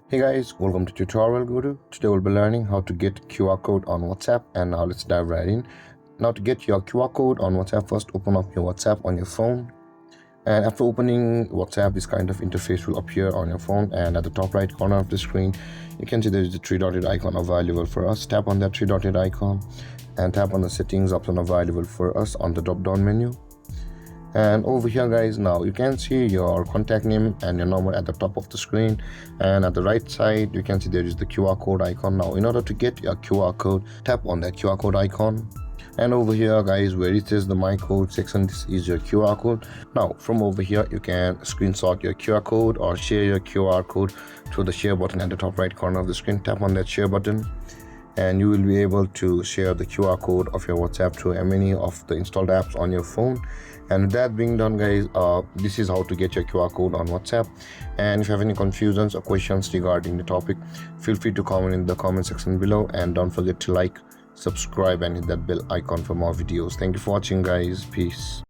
Hey guys, welcome to Tutorial Guru. Today we'll be learning how to get QR code on WhatsApp, and now let's dive right in. Now to get your QR code on WhatsApp, first open up your WhatsApp on your phone, and after opening WhatsApp, this kind of interface will appear on your phone, and at the top right corner of the screen you can see there is the three dotted icon available for us. Tap on that three dotted icon and tap on the settings option available for us on the drop down menu. And over here guys, now you can see your contact name and your number at the top of the screen, and at the right side you can see there is the QR code icon. Now in order to get your QR code, tap on that QR code icon, and over here guys where it says the my code section, this is your QR code. Now from over here you can screenshot your QR code or share your QR code through the share button at the top right corner of the screen. Tap on that share button and you will be able to share the QR code of your WhatsApp to many of the installed apps on your phone. And with that being done guys, this is how to get your QR code on WhatsApp. And if you have any confusions or questions regarding the topic, feel free to comment in the comment section below, and don't forget to like, subscribe and hit that bell icon for more videos. Thank you for watching guys. Peace.